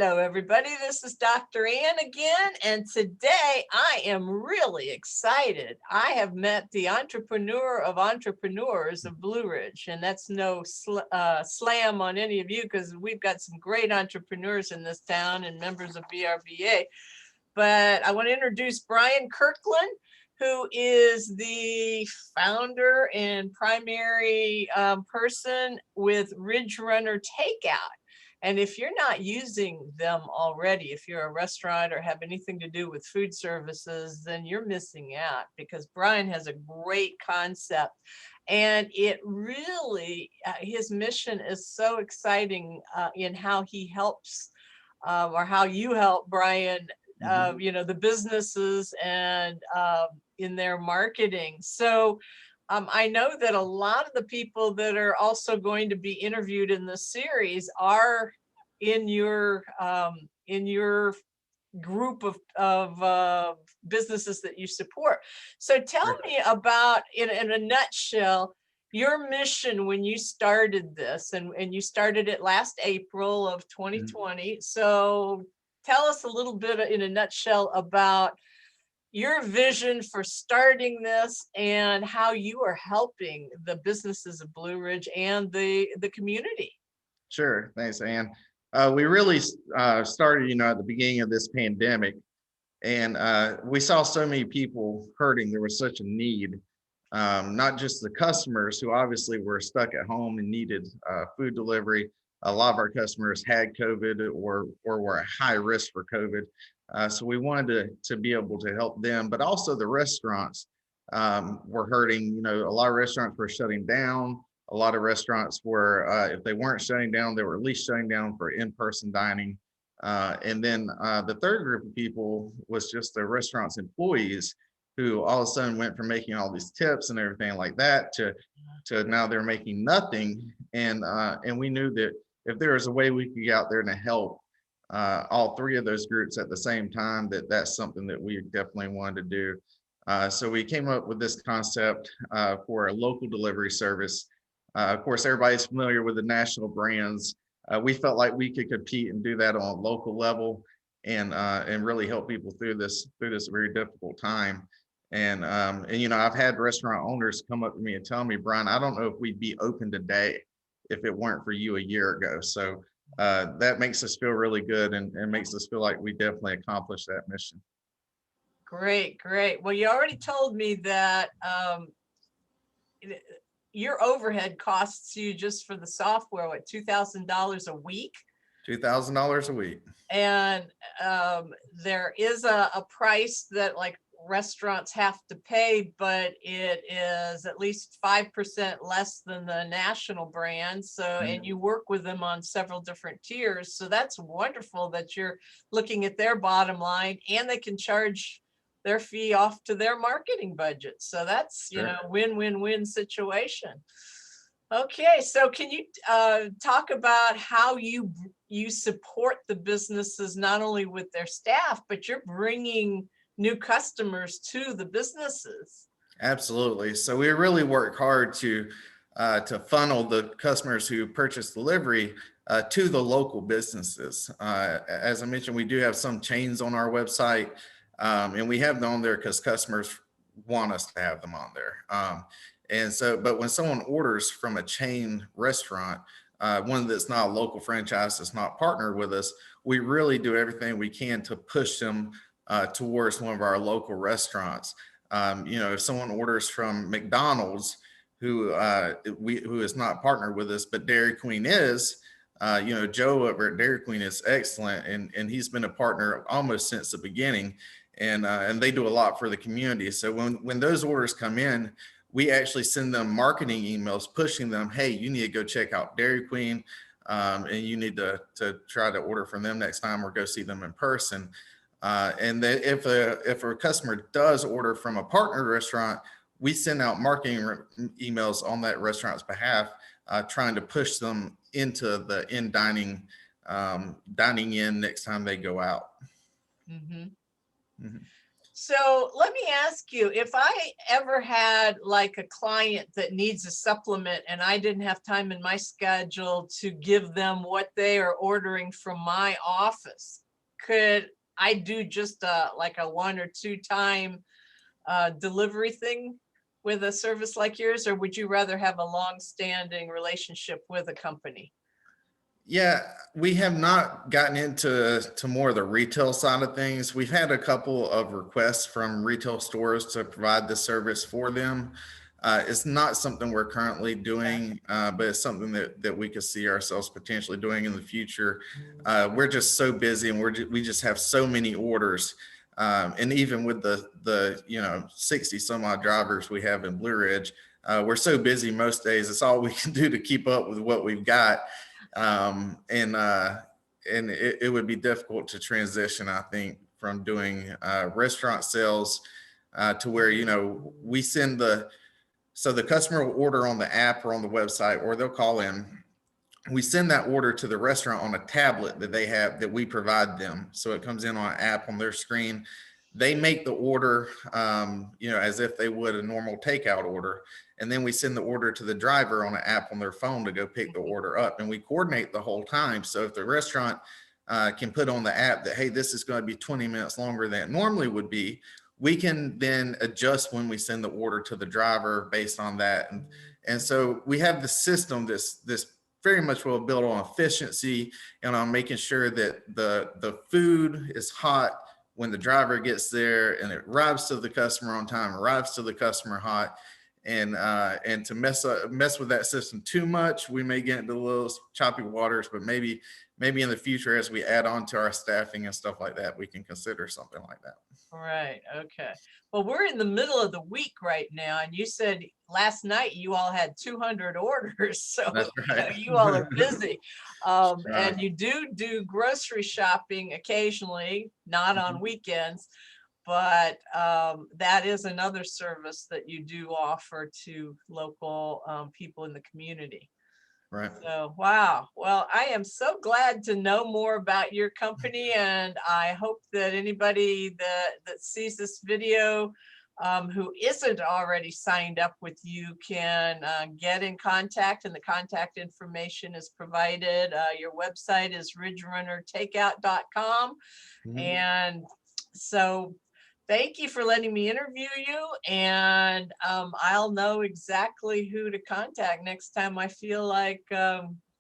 Hello, everybody. This is Dr. Ann again, and today I am really excited. I have met the entrepreneur of entrepreneurs of Blue Ridge, and that's no slam on any of you because we've got some great entrepreneurs in this town and members of BRBA. But I want to introduce Brian Kirkland, who is the founder and primary person with Ridge Runner Takeout. And if you're not using them already, if you're a restaurant or have anything to do with food services, then you're missing out because Brian has a great concept. And it really, his mission is so exciting in how he helps or how you help Brian, the businesses and in their marketing. So I know that a lot of the people that are also going to be interviewed in this series are in your group of businesses that you support. So tell me about, in a nutshell, your mission when you started this, and you started it last April of 2020. So tell us a little bit in a nutshell about your vision for starting this and how you are helping the businesses of Blue Ridge and the community. Sure. Thanks, Ann. We really started, at the beginning of this pandemic, and we saw so many people hurting. There was such a need, not just the customers who obviously were stuck at home and needed food delivery. A lot of our customers had COVID or were at high risk for COVID. So we wanted to be able to help them, but also the restaurants were hurting. A lot of restaurants were shutting down. A lot of restaurants were, if they weren't shutting down, they were at least shutting down for in-person dining. And then the third group of people was just the restaurant's employees who all of a sudden went from making all these tips and everything like that to now they're making nothing. And we knew that if there was a way we could get out there and help all three of those groups at the same time, that's something that we definitely wanted to do. So we came up with this concept for a local delivery service. Of course, everybody's familiar with the national brands. We felt like we could compete and do that on a local level and really help people through this very difficult time. And I've had restaurant owners come up to me and tell me, Brian, I don't know if we'd be open today if it weren't for you a year ago. So that makes us feel really good and makes us feel like we definitely accomplished that mission. Great. Well, you already told me that your overhead costs you just for the software, what, $2,000 a week? $2,000 a week. And there is a price that like restaurants have to pay, but it is at least 5% less than the national brand. So, and you work with them on several different tiers. So that's wonderful that you're looking at their bottom line and they can charge their fee off to their marketing budget. So that's, win-win-win situation. Okay, so can you talk about how you support the businesses, not only with their staff, but you're bringing new customers to the businesses? Absolutely. So we really work hard to funnel the customers who purchase delivery to the local businesses. As I mentioned, we do have some chains on our website, and we have them on there because customers want us to have them on there. But when someone orders from a chain restaurant, one that's not a local franchise, that's not partnered with us, we really do everything we can to push them towards one of our local restaurants. If someone orders from McDonald's, who is not partnered with us, but Dairy Queen is, Joe over at Dairy Queen is excellent, and he's been a partner almost since the beginning, and they do a lot for the community. So when those orders come in, we actually send them marketing emails pushing them, hey, you need to go check out Dairy Queen, and you need to try to order from them next time or go see them in person. And if a customer does order from a partner restaurant, we send out marketing emails on that restaurant's behalf, trying to push them into the dining in next time they go out. Mm-hmm. Mm-hmm. So let me ask you, if I ever had like a client that needs a supplement and I didn't have time in my schedule to give them what they are ordering from my office, could I do just like a 1 or 2 time delivery thing with a service like yours, or would you rather have a long-standing relationship with a company? Yeah, we have not gotten into more of the retail side of things. We've had a couple of requests from retail stores to provide the service for them. It's not something we're currently doing, but it's something that we could see ourselves potentially doing in the future. We're just so busy, and we just have so many orders. And even with the 60 some odd drivers we have in Blue Ridge, we're so busy most days. It's all we can do to keep up with what we've got. And it would be difficult to transition, I think, from doing restaurant sales to where we send the customer will order on the app or on the website, or they'll call in. We send that order to the restaurant on a tablet that they have, that we provide them, so it comes in on an app on their screen. They make the order as if they would a normal takeout order, and then we send the order to the driver on an app on their phone to go pick the order up, and we coordinate the whole time. So if the restaurant can put on the app that, hey, this is going to be 20 minutes longer than it normally would be, we can then adjust when we send the order to the driver based on that. And so we have the system this very much well built on efficiency and on making sure that the food is hot when the driver gets there, and it arrives to the customer on time, arrives to the customer hot. And to mess with that system too much, we may get into a little choppy waters. But maybe in the future, as we add on to our staffing and stuff like that, we can consider something like that. Right. Okay. Well, we're in the middle of the week right now, and you said last night you all had 200 orders, so That's right. you all are busy. Right. And you do grocery shopping occasionally, not on Mhm. weekends, but that is another service that you do offer to local people in the community. Right. So, wow. Well, I am so glad to know more about your company, and I hope that anybody that sees this video who isn't already signed up with you can get in contact, and the contact information is provided. Your website is ridgerunnertakeout.com. Mhm. And so thank you for letting me interview you, and I'll know exactly who to contact next time I feel like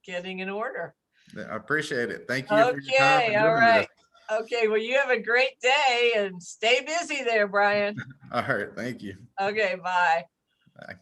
getting an order. I appreciate it. Thank you for your time Okay, and all doing this. right. Okay, well, you have a great day and stay busy there, Brian. All right. Thank you. Okay, bye. Bye.